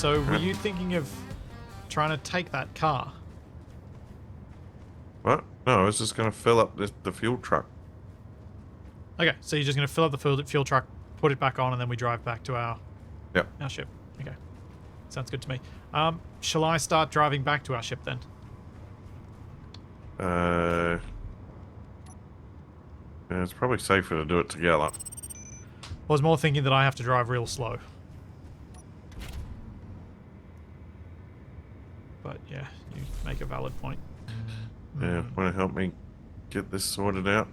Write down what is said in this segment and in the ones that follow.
So were you thinking of trying to take that car? What? No, I was just going to fill up the fuel truck. Okay, so you're just going to fill up the fuel truck, put it back on, and then we drive back to our ship. Okay, sounds good to me. Shall I start driving back to our ship then? Yeah, it's probably safer to do it together. I was more thinking that I have to drive real slow. But yeah, you make a valid point. Yeah, want to help me get this sorted out?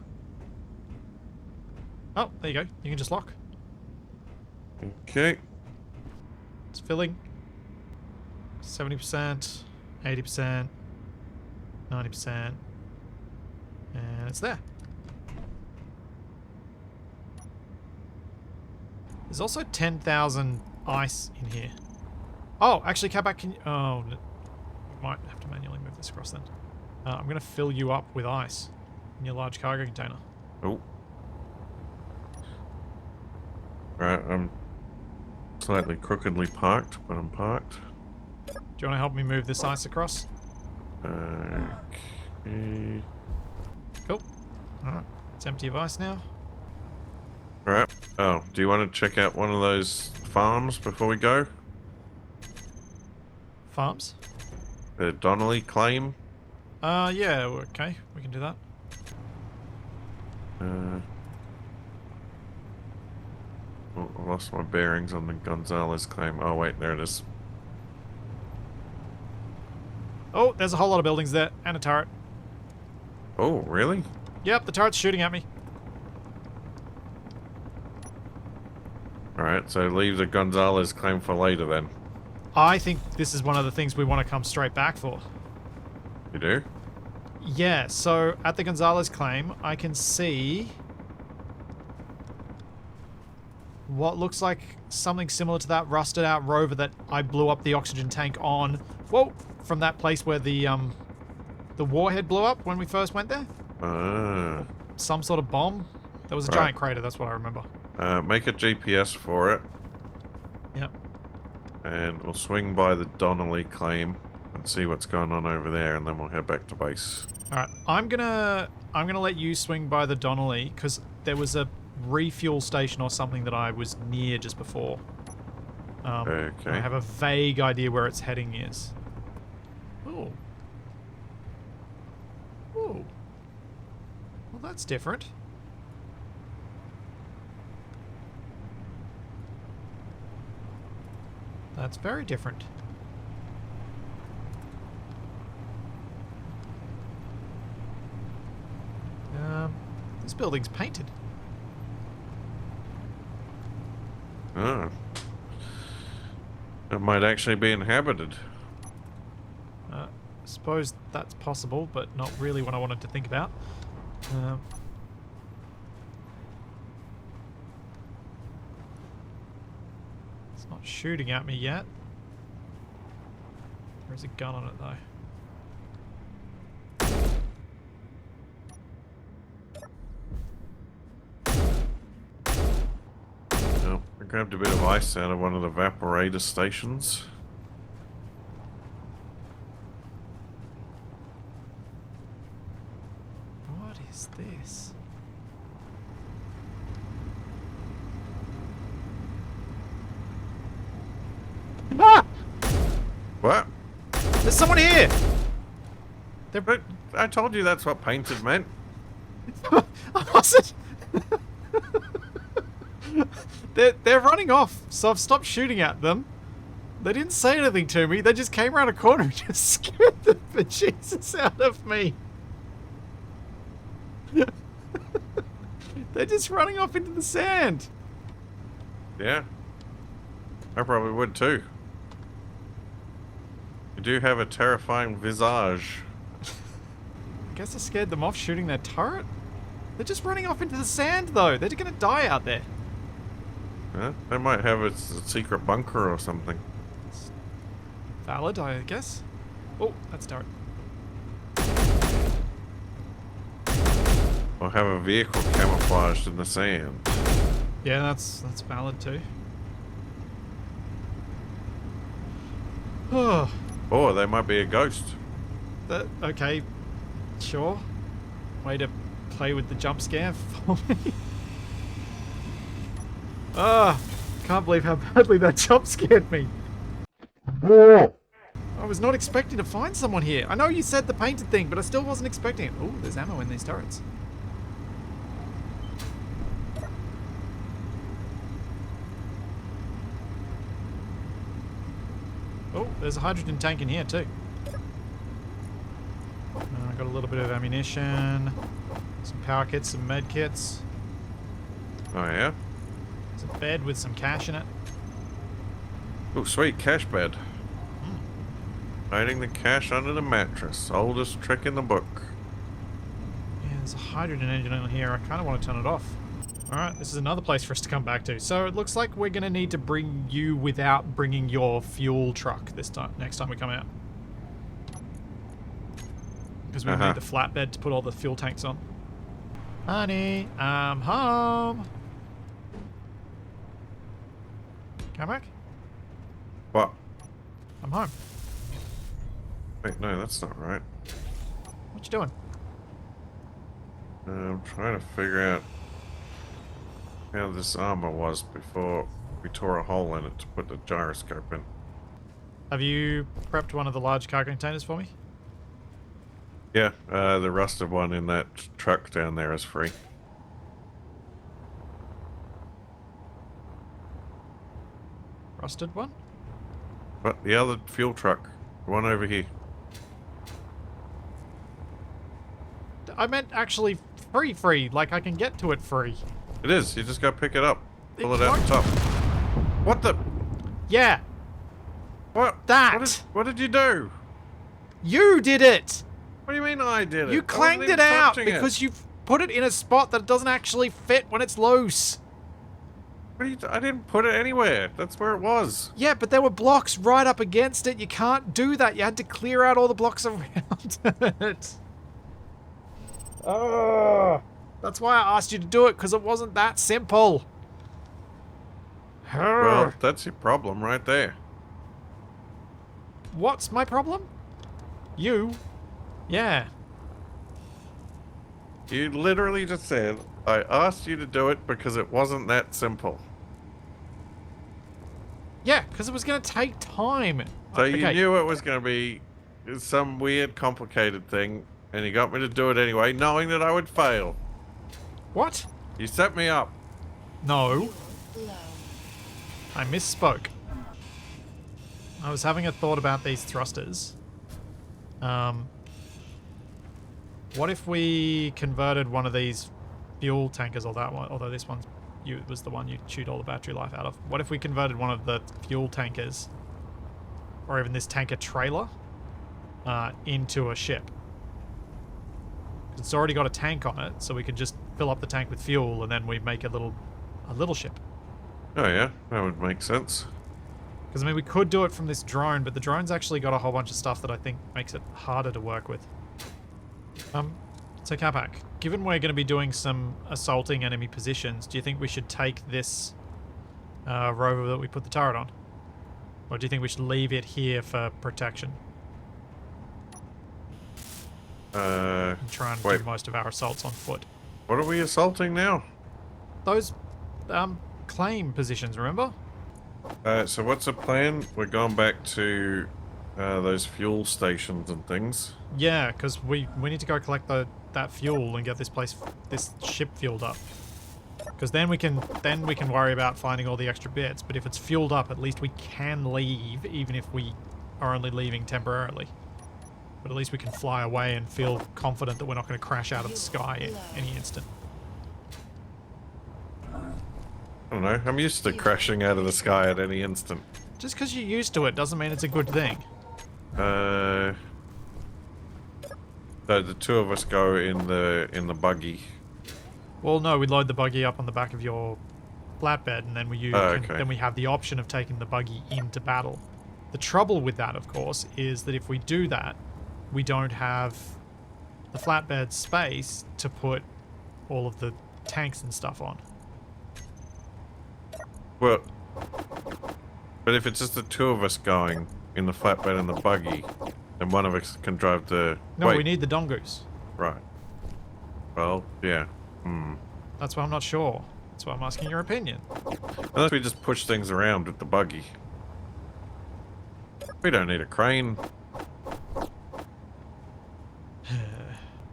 Oh, there you go. You can just lock. Okay. It's filling. 70%, 80%, 90%. And it's there. There's also 10,000 ice in here. Oh, actually, Capac, can you... Oh, might have to manually move this across then. I'm going to fill you up with ice in your large cargo container. Oh. Right, I'm slightly crookedly parked, but I'm parked. Do you want to help me move this ice across? Okay. Cool. Alright, it's empty of ice now. Alright. Oh, do you want to check out one of those farms before we go? Farms? The Donnelly claim? Yeah, okay. We can do that. Oh, I lost my bearings on the Gonzalez claim. Oh, wait, there it is. Oh, there's a whole lot of buildings there, and a turret. Oh, really? Yep, the turret's shooting at me. Alright, so leave the Gonzalez claim for later then. I think this is one of the things we want to come straight back for. You do? Yeah, so at the Gonzalez claim, I can see what looks like something similar to that rusted out rover that I blew up the oxygen tank on. Whoa! From that place where the warhead blew up when we first went there. Some sort of bomb. There was a giant crater, that's what I remember. Make a GPS for it. Yep. And we'll swing by the Donnelly claim and see what's going on over there, and then we'll head back to base. Alright, I'm gonna let you swing by the Donnelly, because there was a refuel station or something that I was near just before. Okay. I have a vague idea where its heading is. Oh. Oh. Well, that's different. That's very different. This building's painted. Oh. It might actually be inhabited. I suppose that's possible, but not really what I wanted to think about. It's not shooting at me yet. There's a gun on it though. Oh, I grabbed a bit of ice out of one of the evaporator stations. What is this? Ah! What? There's someone here! But I told you that's what painted meant. I wasn't. They're running off, so I've stopped shooting at them. They didn't say anything to me. They just came around a corner and just scared the bejesus out of me. They're just running off into the sand. Yeah. I probably would too. You do have a terrifying visage. I guess I scared them off shooting their turret? They're just running off into the sand, though. They're gonna die out there. Huh? They might have a secret bunker or something. Valid, I guess. Oh, that's dark. Or have a vehicle camouflaged in the sand. Yeah, that's valid too. Oh. Or they might be a ghost. Okay, sure. Way to play with the jump scare for me. Can't believe how badly that jump scared me. I was not expecting to find someone here. I know you said the painted thing, but I still wasn't expecting it. Oh, there's ammo in these turrets. Oh, there's a hydrogen tank in here too. I got a little bit of ammunition, some power kits, some med kits. Oh yeah? There's a bed with some cash in it. Oh sweet, cash bed. Hiding the cash under the mattress. Oldest trick in the book. Yeah, there's a hydrogen engine in here. I kind of want to turn it off. Alright, this is another place for us to come back to. So it looks like we're going to need to bring you without bringing your fuel truck this time, next time we come out. Because we need the flatbed to put all the fuel tanks on. Honey, I'm home. Capac? What? I'm home. Wait, no, that's not right. What you doing? I'm trying to figure out how this armor was before we tore a hole in it to put the gyroscope in. Have you prepped one of the large cargo containers for me? Yeah, the rusted one in that truck down there is free. Rusted one? But the other fuel truck, the one over here. I meant actually free, like I can get to it free. It is, you just gotta pick it up. Pull it out the top. What the? Yeah. What? That! What did you do? You did it! What do you mean I did it? You clanged it out because you put it in a spot that doesn't actually fit when it's loose. What are you I didn't put it anywhere. That's where it was. Yeah, but there were blocks right up against it. You can't do that. You had to clear out all the blocks around it. Oh. That's why I asked you to do it, because it wasn't that simple. Well, that's your problem right there. What's my problem? You? Yeah. You literally just said, I asked you to do it because it wasn't that simple. Yeah, because it was going to take time. So you knew it was going to be some weird, complicated thing, and you got me to do it anyway, knowing that I would fail. What? You set me up. No. I misspoke. I was having a thought about these thrusters. What if we converted one of these fuel tankers, or that one, although this one's was the one you chewed all the battery life out of. What if we converted one of the fuel tankers, or even this tanker trailer, into a ship? It's already got a tank on it, so we could just fill up the tank with fuel, and then we make a little ship. Oh yeah, that would make sense. Because I mean, we could do it from this drone, but the drone's actually got a whole bunch of stuff that I think makes it harder to work with. So Capac, given we're going to be doing some assaulting enemy positions, do you think we should take this rover that we put the turret on? Or do you think we should leave it here for protection? And try and do most of our assaults on foot. What are we assaulting now? Those claim positions, remember? So what's the plan? We're going back to those fuel stations and things. Yeah, because we need to go collect that fuel and get this ship fueled up. Because then we can worry about finding all the extra bits. But if it's fueled up, at least we can leave, even if we are only leaving temporarily. But at least we can fly away and feel confident that we're not going to crash out of the sky at any instant. I don't know. I'm used to crashing out of the sky at any instant. Just because you're used to it doesn't mean it's a good thing. So the two of us go in the buggy. Well, no, we load the buggy up on the back of your flatbed, and then Okay. we have the option of taking the buggy into battle. The trouble with that, of course, is that if we do that, we don't have the flatbed space to put all of the tanks and stuff on. Well, but if it's just the two of us going in the flatbed and the buggy, then one of us can drive the... No, Wait, we need the dongoose. right. Well, yeah. That's why I'm not sure. That's why I'm asking your opinion. Unless we just push things around with the buggy. We don't need a crane.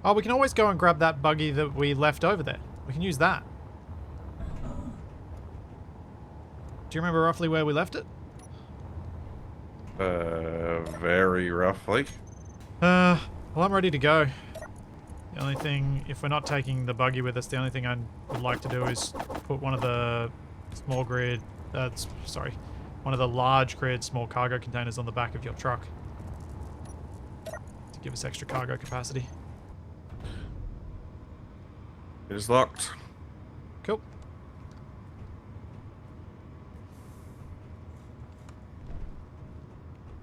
Oh, we can always go and grab that buggy that we left over there. We can use that. Do you remember roughly where we left it? Very roughly. Well, I'm ready to go. The only thing, if we're not taking the buggy with us, the only thing I would like to do is put one of the small grid, one of the large grid small cargo containers on the back of your truck to give us extra cargo capacity. It is locked. Cool.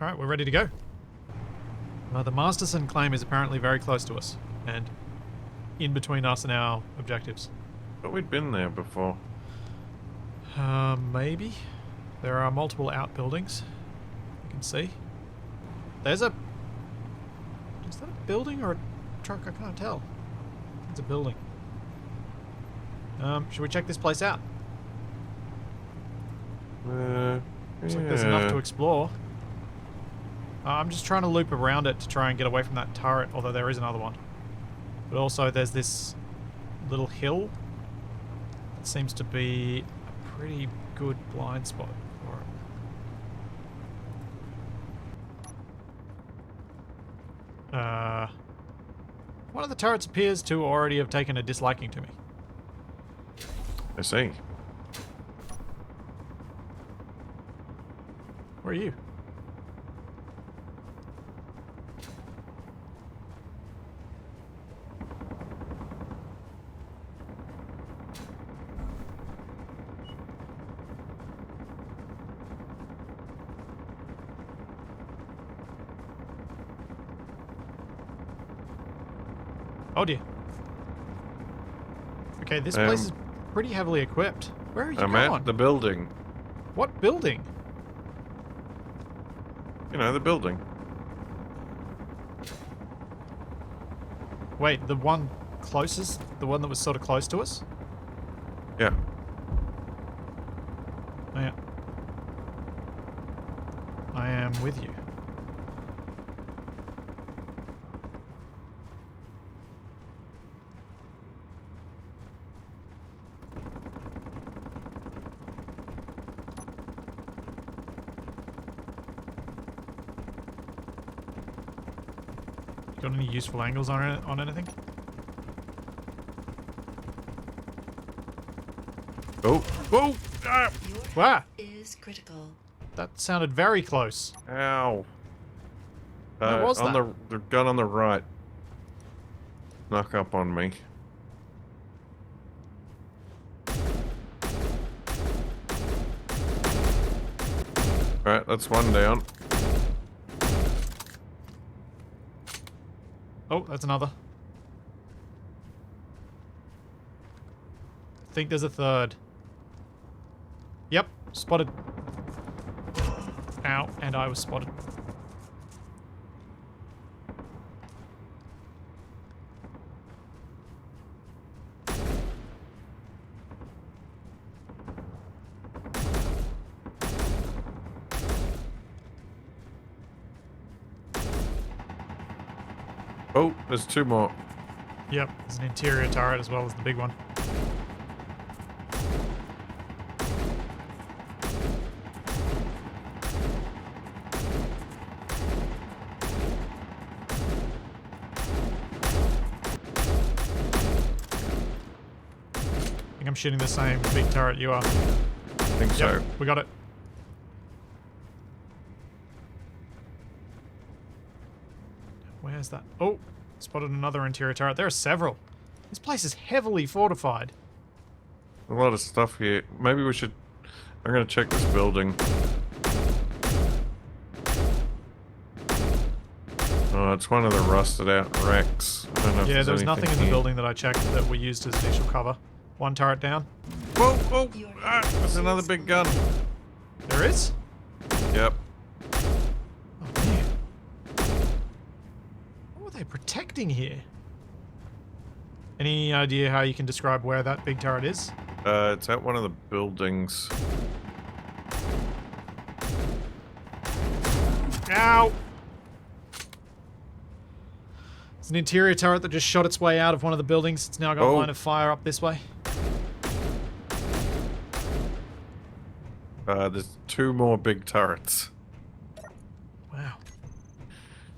Alright, we're ready to go. The Masterson claim is apparently very close to us, and in between us and our objectives. But we'd been there before. Maybe. There are multiple outbuildings. You can see. There's a... Is that a building or a truck? I can't tell. It's a building. Should we check this place out? Looks like there's enough to explore. I'm just trying to loop around it to try and get away from that turret, although there is another one. But also there's this little hill that seems to be a pretty good blind spot for it. One of the turrets appears to already have taken a disliking to me. I see. Where are you? Oh dear. Okay, this place is pretty heavily equipped. Where are you I'm going? at the building. What building? You know, the building. Wait, the one closest? The one that was sort of close to us? Yeah. Oh, yeah. I am with you. Got any useful angles on anything? Oh. Whoa! Ah! Wow! Is critical. That sounded very close. Ow. Where was on that? the gun on the right. Knock up on me. Right, that's one down. Oh, that's another. I think there's a third. Yep, spotted. Ow, and I was spotted. Oh, there's two more. Yep, there's an interior turret as well as the big one. I think I'm shooting the same big turret you are. I think Yep, so. we got it. Where's that? Oh, spotted another interior turret. There are several. This place is heavily fortified. A lot of stuff here. Maybe we should... I'm gonna check this building. Oh, it's one of the rusted out wrecks. I don't know if Yeah, there's there was nothing in the here. building that I checked that we used as initial cover. One turret down. Whoa, whoa! Ah, there's another big gun. There is? Yep. Oh, man. What were they protecting here? Any idea how you can describe where that big turret is? It's at one of the buildings. Ow! It's an interior turret that just shot its way out of one of the buildings. It's now got a line of fire up this way. There's 2 more big turrets. Wow.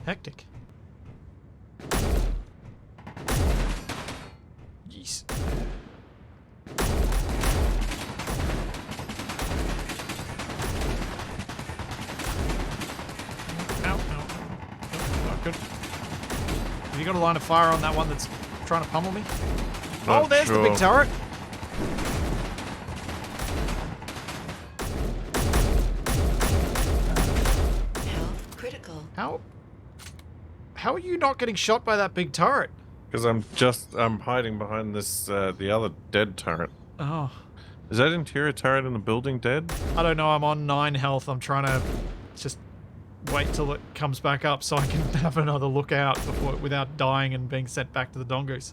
Hectic. Jeez. Ow, ow. Oh, not good. Have you got a line of fire on that one that's trying to pummel me? Not Oh, there's the big sure. turret. Health critical. How are you not getting shot by that big turret? Because I'm hiding behind this, the other dead turret. Oh. Is that interior turret in the building dead? I don't know, I'm on 9 health. I'm trying to just wait till it comes back up so I can have another look out before, without dying and being sent back to the dongoose.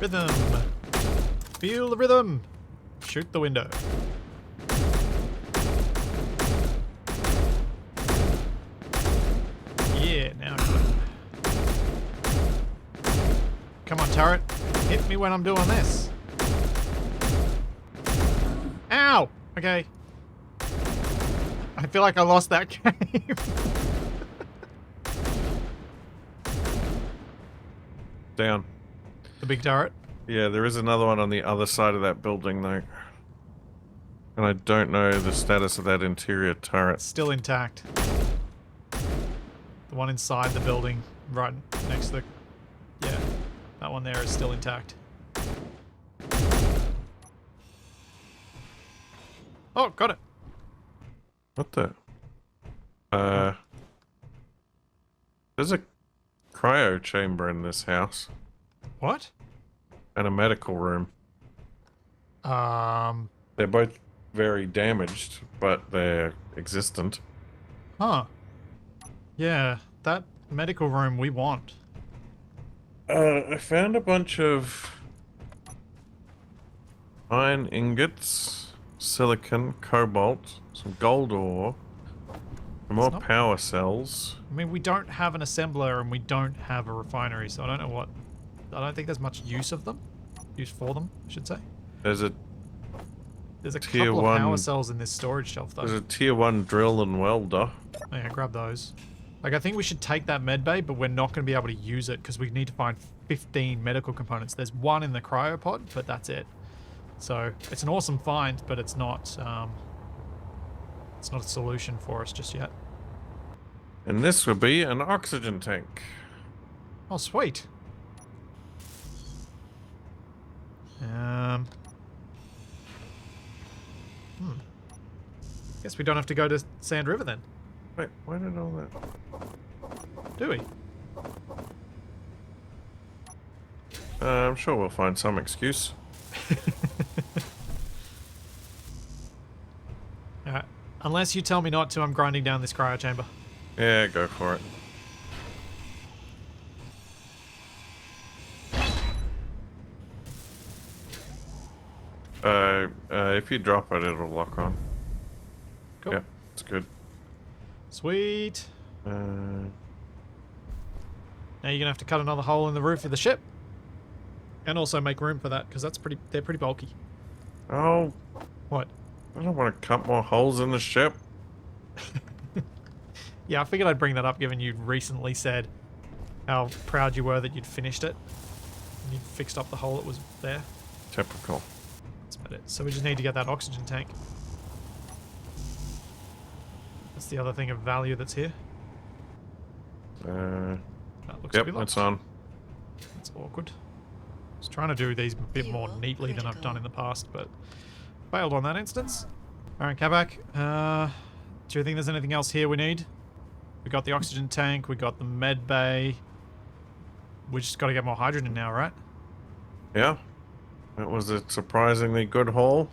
Rhythm. Feel the rhythm. Shoot the window. Yeah, now I got it. Come on, turret. Hit me when I'm doing this. Ow! Okay. I feel like I lost that game. Down. The big turret. Yeah, there is another one on the other side of that building, though. And I don't know the status of that interior turret. Still intact. The one inside the building, right next to the... Yeah, that one there is still intact. Oh, got it. What the? There's a cryo chamber in this house. What? And a medical room. They're both very damaged, but they're existent. Huh. Yeah, that medical room we want. I found a bunch of iron ingots, silicon, cobalt, some gold ore, some more not- power cells. I mean, we don't have an assembler and we don't have a refinery, so I don't know what... I don't think there's much use of them. Use for them, I should say. There's a There's a Tier couple of power 1 cells in this storage shelf, though. there's a tier 1 drill and welder. Oh, yeah, grab those. Like, I think we should take that med bay, but we're not going to be able to use it because we need to find 15 medical components. There's one in the cryopod, but that's it. So, it's an awesome find, but it's not a solution for us just yet. And this would be an oxygen tank. Oh, sweet. Guess we don't have to go to Sand River then, Wait, why did all that... do we? I'm sure we'll find some excuse. Alright. Unless you tell me not to, I'm grinding down this cryo chamber. Yeah, go for it. If you drop it, it'll lock on. Cool. Yeah, it's good. Sweet. Uh, Now you're gonna have to cut another hole in the roof of the ship. And also make room for that, because they're pretty bulky. oh, What? I don't want to cut more holes in the ship. Yeah, I figured I'd bring that up given you recently said how proud you were that you'd finished it. And you'd fixed up the hole that was there. Typical. That's about it. So we just need to get that oxygen tank. That's the other thing of value that's here. Uh, That looks to yep, be locked. it's on. That's awkward. I was trying to do these a bit more Fuel neatly than I've critical. done in the past, but failed on that instance. Alright, Capac. Do you think there's anything else here we need? We got the oxygen tank, we got the med bay. We just gotta get more hydrogen now, right? Yeah. That was a surprisingly good haul.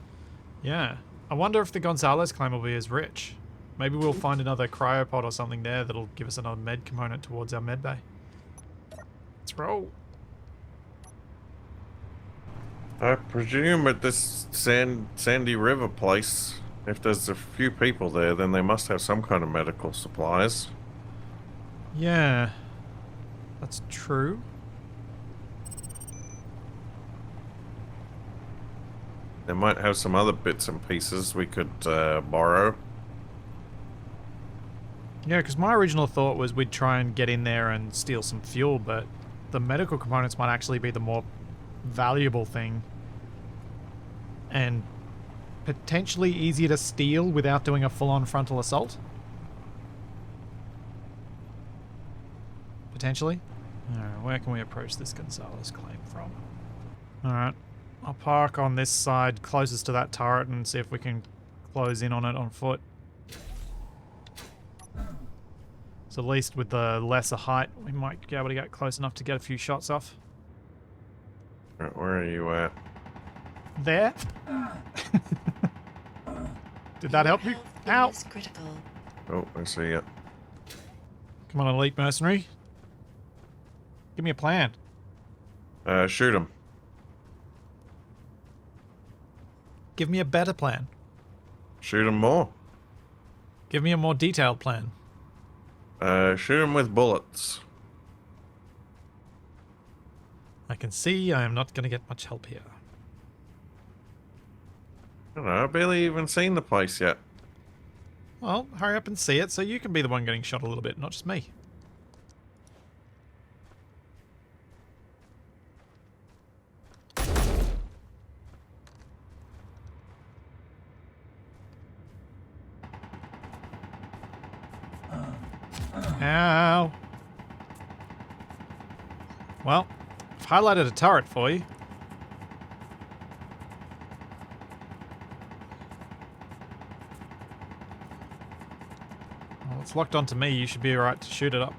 Yeah. I wonder if the Gonzalez claim will be as rich. Maybe we'll find another cryopod or something there that'll give us another med component towards our med bay. Let's roll. I presume at this Sandy River place, if there's a few people there, then they must have some kind of medical supplies. Yeah. That's true. They might have some other bits and pieces we could borrow. Yeah, because my original thought was we'd try and get in there and steal some fuel, but the medical components might actually be the more valuable thing. And potentially easier to steal without doing a full-on frontal assault. Potentially. Alright, where can we approach this Gonzalez claim from? Alright, I'll park on this side closest to that turret and see if we can close in on it on foot. So at least with the lesser height, we might be able to get close enough to get a few shots off. Right, where are you at? There? Did that help you? Health Ow! is critical. Oh, I see it. Come on, elite mercenary. Give me a plan. Shoot him. Give me a better plan. Shoot him more. Give me a more detailed plan. Shoot him with bullets. I can see I am not going to get much help here. I don't know, I've barely even seen the place yet. Well, hurry up and see it so you can be the one getting shot a little bit, not just me. Ow. Well, I've highlighted a turret for you. Well, it's locked onto me. You should be alright to shoot it up.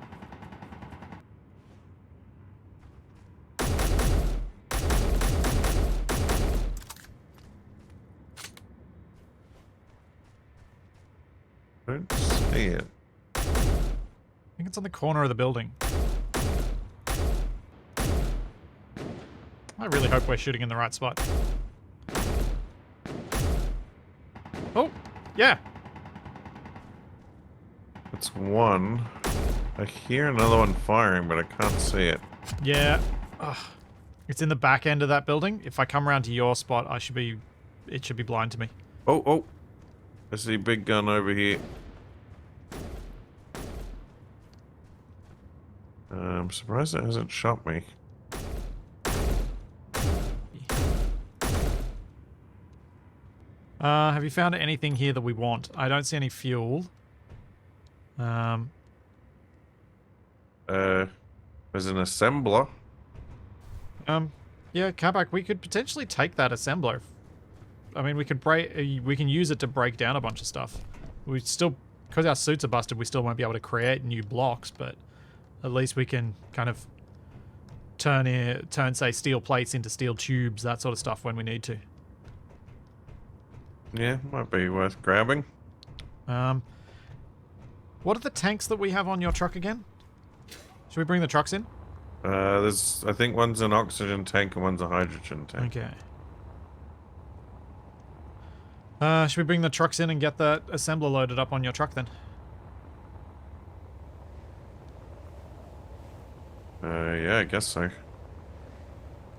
Don't see it. I think it's on the corner of the building. I really hope we're shooting in the right spot. Oh, yeah. It's one. I hear another one firing, but I can't see it. Yeah. Ugh. It's in the back end of that building. If I come around to your spot, it should be blind to me. Oh, oh. I see a big gun over here. I'm surprised it hasn't shot me. Have you found anything here that we want? I don't see any fuel. There's an assembler. Yeah, Capac, we could potentially take that assembler. I mean, we can use it to break down a bunch of stuff. We still, because our suits are busted, we still won't be able to create new blocks, but at least we can kind of turn, say, steel plates into steel tubes, that sort of stuff when we need to. Yeah, might be worth grabbing. What are the tanks that we have on your truck again? Should we bring the trucks in? I think one's an oxygen tank and one's a hydrogen tank. Okay. Should we bring the trucks in and get that assembler loaded up on your truck then? Yeah, I guess so.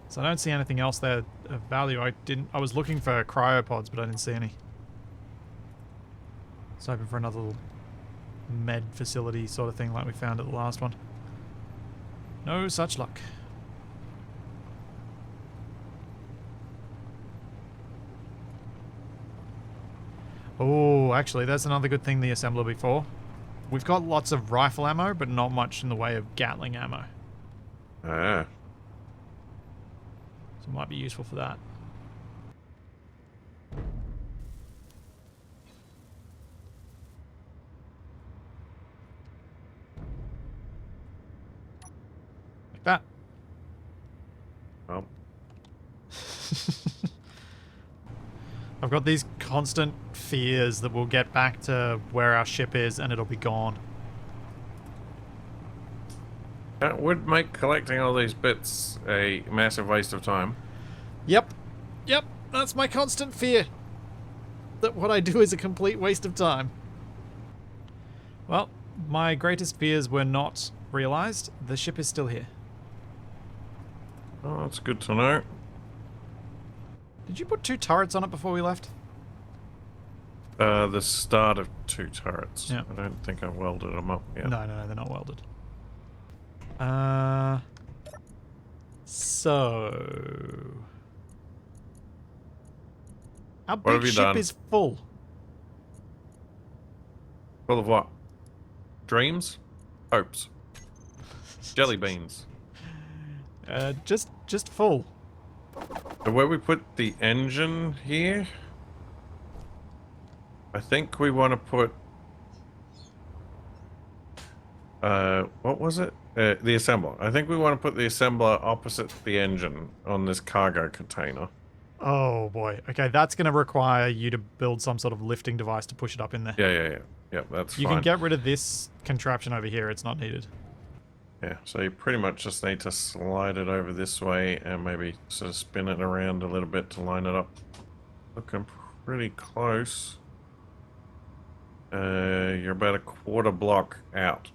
So I don't see anything else there of value. I was looking for cryopods, but I didn't see any. Just hoping for another little med facility sort of thing like we found at the last one. No such luck. Oh, actually, that's another good thing the assembler before. We've got lots of rifle ammo, but not much in the way of Gatling ammo. Ah. So it might be useful for that. Like that. Well, I've got these constant fears that we'll get back to where our ship is and it'll be gone. that would make collecting all these bits a massive waste of time. Yep. Yep. That's my constant fear. That what I do is a complete waste of time. Well, my greatest fears were not realized. The ship is still here. Oh, that's good to know. Did you put 2 turrets on it before we left? The start of 2 turrets. Yeah. I don't think I welded them up yet. No, they're not welded. So... Our What have big you ship done? is full. Full of what? Dreams? Hopes? Jelly beans? Just full. So where we put the engine here, I think we want to put what was it? The assembler. I think we want to put the assembler opposite the engine on this cargo container. Oh boy. Okay, that's going to require you to build some sort of lifting device to push it up in there. Yeah. Yep, that's You fine. can get rid of this contraption over here. It's not needed. Yeah, so you pretty much just need to slide it over this way and maybe sort of spin it around a little bit to line it up. Looking pretty close. You're about a quarter block out.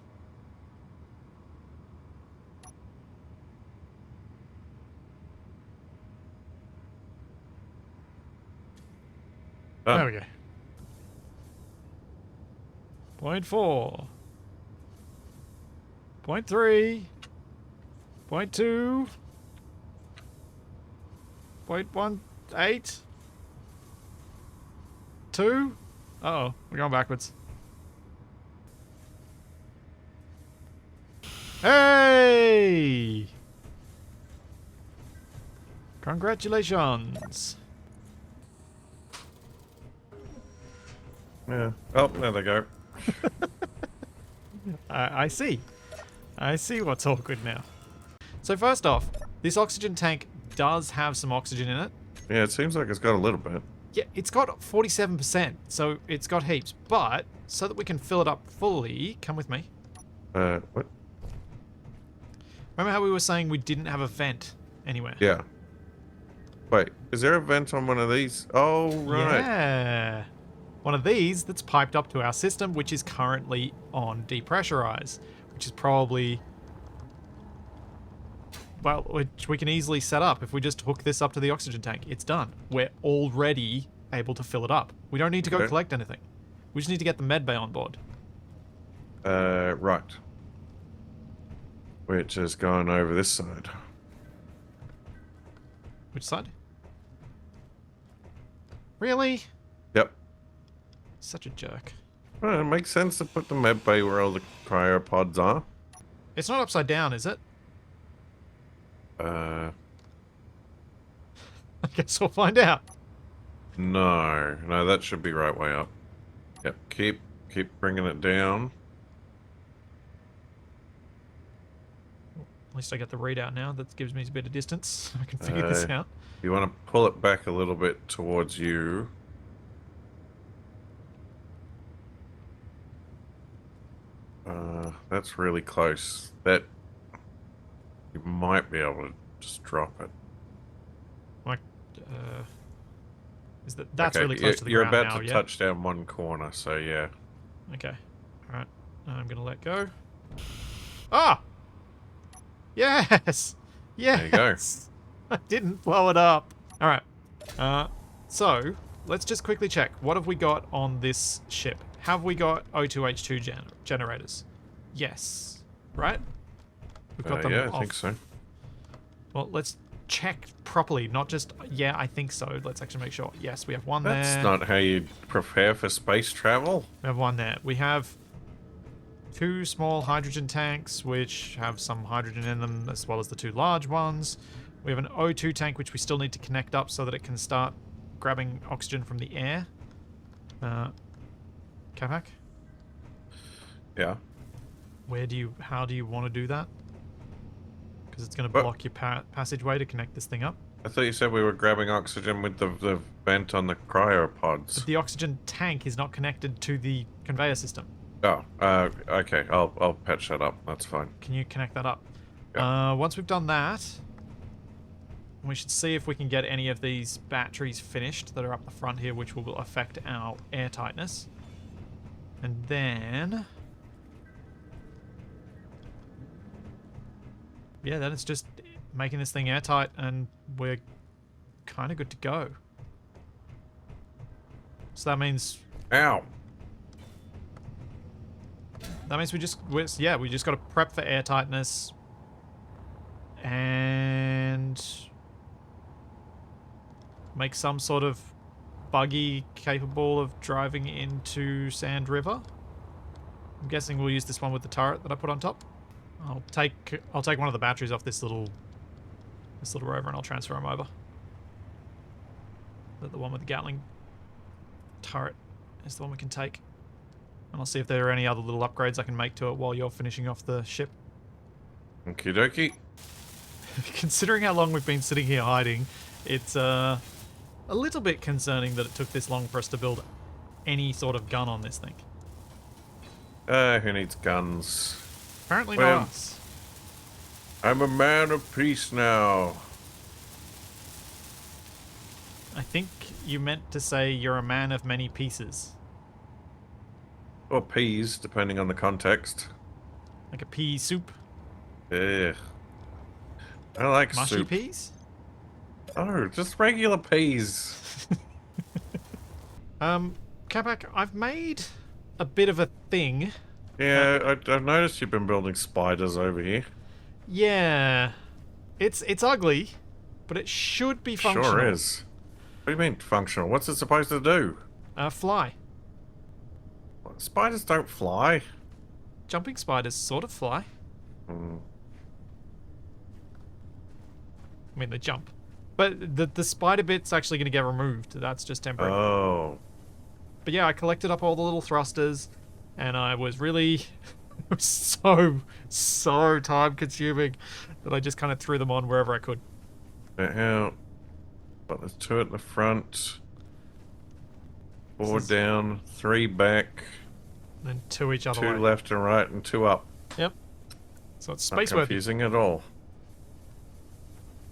Done. There we go. 0.4. 0.3. 0.2. 0.18. 2. Uh-oh, we're going backwards. Hey! Congratulations. Yeah. Oh, there they go. I see. I see what's awkward now. So first off, this oxygen tank does have some oxygen in it. Yeah, it seems like it's got a little bit. Yeah, it's got 47%, so it's got heaps. But, so that we can fill it up fully, come with me. What? Remember how we were saying we didn't have a vent anywhere? Yeah. Wait, is there a vent on one of these? Oh, right. Yeah. One of these that's piped up to our system, which is currently on depressurize, which is probably... Well, which we can easily set up. If we just hook this up to the oxygen tank, it's done. We're already able to fill it up. We don't need to go Okay. collect anything. We just need to get the med bay on board. Right. Which is going over this side. Which side? Really? Yep. Such a jerk. Well, it makes sense to put the med bay where all the cryopods are. It's not upside down, is it? I guess we'll find out. No, that should be right way up. Yep, keep bringing it down. At least I get the readout now. That gives me a bit of distance. I can figure this out. You want to pull it back a little bit towards you. That's really close. That you might be able to just drop it. Like, is that's Okay, really close to the you're ground about now, to yeah? touch down one corner, so yeah. Okay. All right. I'm gonna let go. Ah! Yes! Yes! There you go. I didn't blow it up. All right. So let's just quickly check. What have we got on this ship? Have we got O2H2 generators? Yes. Right? We've got them Yeah, off. I think so. Well, let's check properly, not just, yeah, I think so. Let's actually make sure. Yes, we have one That's there. not how you prepare for space travel. We have one there. We have 2 small hydrogen tanks, which have some hydrogen in them, as well as the 2 large ones. We have an O2 tank, which we still need to connect up so that it can start grabbing oxygen from the air. Capac? Yeah. How do you want to do that? Because it's going to block your passageway to connect this thing up. I thought you said we were grabbing oxygen with the vent on the cryopods. But the oxygen tank is not connected to the conveyor system. Oh, okay. I'll patch that up. That's fine. Can you connect that up? Yeah. Once we've done that, we should see if we can get any of these batteries finished that are up the front here, which will affect our air tightness. And then... yeah, then it's just making this thing airtight and we're kind of good to go. So that means... Ow! That means we just got to prep for air tightness and make some sort of buggy capable of driving into Sand River. I'm guessing we'll use this one with the turret that I put on top. I'll take one of the batteries off this little rover and I'll transfer them over. The one with the Gatling turret is the one we can take. And I'll see if there are any other little upgrades I can make to it while you're finishing off the ship. Okie dokie. Considering how long we've been sitting here hiding, it's a little bit concerning that it took this long for us to build any sort of gun on this thing. Who needs guns? Apparently Well, not us. I'm a man of peace now. I think you meant to say you're a man of many pieces. Or peas, depending on the context. Like a pea soup? Ugh. I like Mushy soup. peas? Oh, just regular peas. Capac, I've made a bit of a thing. Yeah, I've noticed you've been building spiders over here. Yeah. It's ugly, but it should be functional. Sure is. What do you mean functional? What's it supposed to do? Fly. Spiders don't fly. Jumping spiders sort of fly. Hmm. I mean, they jump. But the spider bit's actually going to get removed. That's just temporary. Oh. But yeah, I collected up all the little thrusters, and I was really... it was so time consuming that I just kind of threw them on wherever I could. How? But there's 2 at the front. 4 down, 3 back. And then 2 each other 2 way. left and right, and 2 up. Yep. So it's Not space-worthy. confusing at all.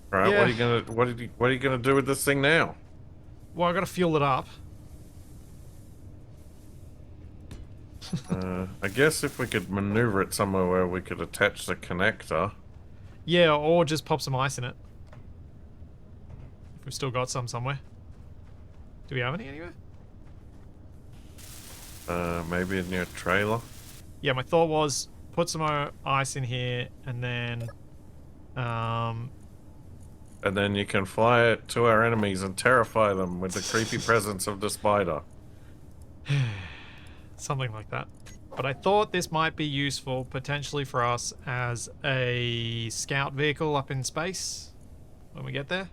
Right, Yeah. what are you gonna do with this thing now? Well, I got to fuel it up. I guess if we could maneuver it somewhere where we could attach the connector. Yeah, or just pop some ice in it. If we've still got some somewhere. Do we have any anywhere? Maybe in your trailer. Yeah, my thought was put some more ice in here and then... And then you can fly it to our enemies and terrify them with the creepy presence of the spider. something like that. But I thought this might be useful potentially for us as a scout vehicle up in space when we get there.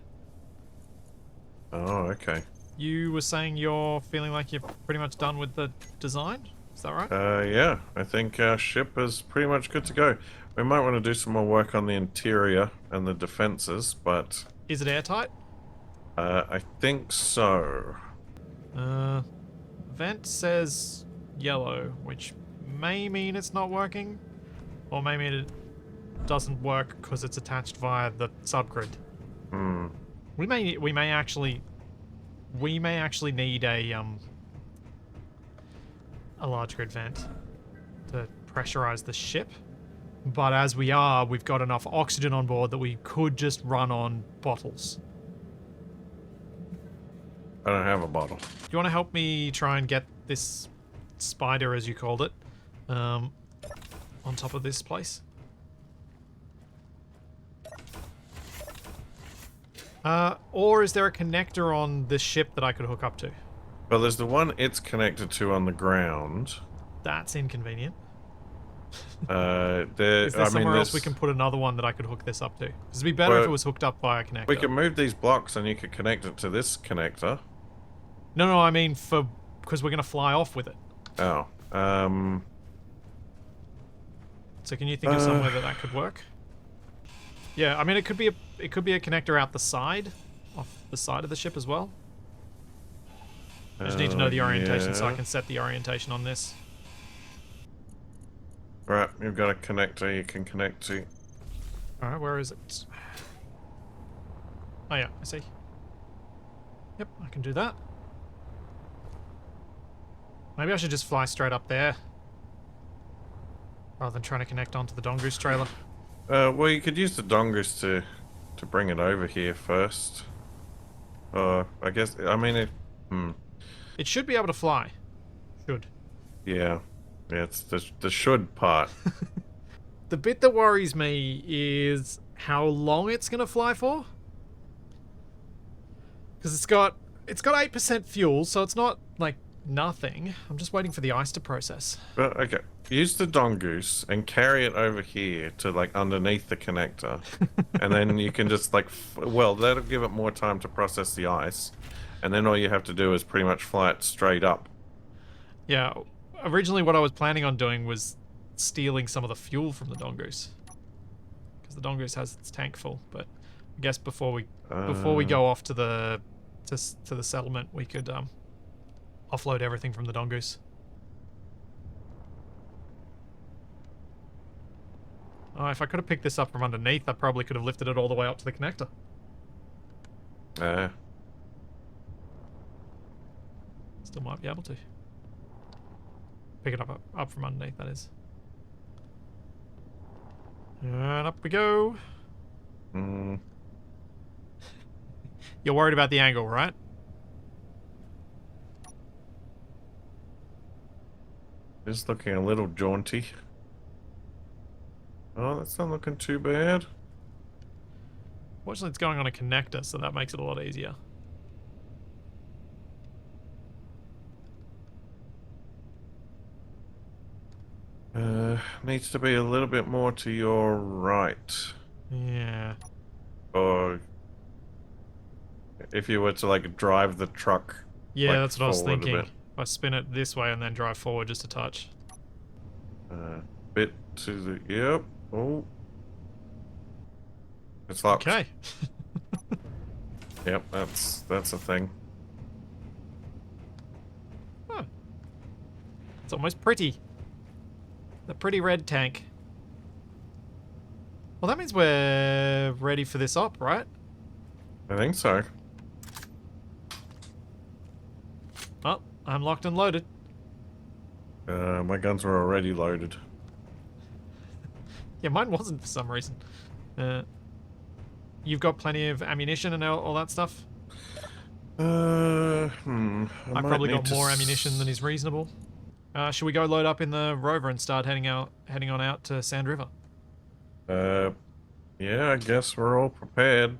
Oh, okay. You were saying you're feeling like you're pretty much done with the design? Is that right? Yeah, I think our ship is pretty much good to go. We might want to do some more work on the interior and the defenses, but... Is it airtight? I think so. Vent says yellow, which may mean it's not working, or may mean it doesn't work because it's attached via the subgrid. Hmm. We may actually need a large grid vent to pressurize the ship. But as we've got enough oxygen on board that we could just run on bottles. I don't have a bottle. Do you want to help me try and get this spider, as you called it, on top of this place? Or is there a connector on this ship that I could hook up to? Well, there's the one it's connected to on the ground. That's inconvenient. Is there somewhere else we can put another one that I could hook this up to? It'd be better if it was hooked up via a connector. We can move these blocks and you could connect it to this connector. No, I mean because we're gonna fly off with it. Oh. So can you think of somewhere that could work? Yeah, I mean it could be a connector out the side, off the side of the ship as well. I just need to know the orientation so I can set the orientation on this. Right, you've got a connector you can connect to. Alright, where is it? Oh yeah, I see. Yep, I can do that. Maybe I should just fly straight up there, rather than trying to connect onto the Dongoose trailer. Well, you could use the Dongoose to bring it over here first. I guess, I mean, It should be able to fly. Should. Yeah. Yeah, it's the should part. The bit that worries me is how long it's going to fly for. Because it's got 8% fuel, so it's not, like, nothing. I'm just waiting for the ice to process. But, okay. Use the Dongoose and carry it over here to, like, underneath the connector. And then you can just, like, well, that'll give it more time to process the ice. And then all you have to do is pretty much fly it straight up. Yeah, originally what I was planning on doing was stealing some of the fuel from the Dongoose. Because the Dongoose has its tank full, but I guess before we go off to the settlement, we could offload everything from the Dongoose. Oh, if I could have picked this up from underneath, I probably could have lifted it all the way up to the connector. Still might be able to. Pick it up from underneath, that is. And up we go. You're worried about the angle, right? It's looking a little jaunty. Oh, that's not looking too bad. Fortunately, it's going on a connector, so that makes it a lot easier. Needs to be a little bit more to your right. Yeah. Or if you were to like drive the truck. Yeah, like, that's what I was forward a thinking. bit. If I spin it this way and then drive forward just a touch. Bit to the yep. Oh. It's locked. Okay. Yep, that's a thing. Oh. It's almost pretty. The pretty red tank. Well, that means we're ready for this op, right? I think so. Oh, I'm locked and loaded. My guns were already loaded. Yeah, mine wasn't for some reason. You've got plenty of ammunition and all that stuff? I probably got more ammunition than is reasonable. Should we go load up in the rover and start heading on out to Sand River? Yeah, I guess we're all prepared.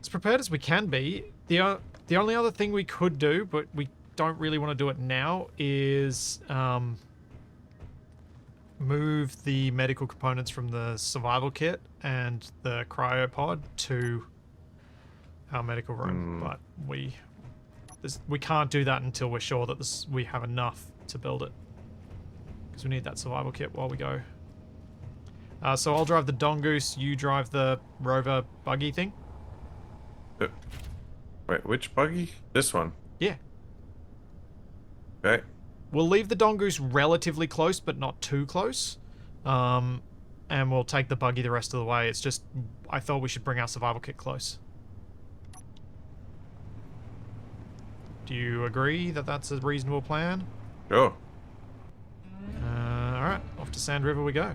As prepared as we can be. The only other thing we could do, but we don't really want to do it now, is move the medical components from the survival kit and the cryopod to our medical room. But we can't do that until we're sure that we have enough to build it, because we need that survival kit while we go. So I'll drive the Dongoose, you drive the rover buggy thing. Wait, which buggy? This one? Yeah. Okay. We'll leave the Dongoose relatively close, but not too close. And we'll take the buggy the rest of the way. It's just, I thought we should bring our survival kit close. Do you agree that that's a reasonable plan? Sure. Alright, off to Sand River we go.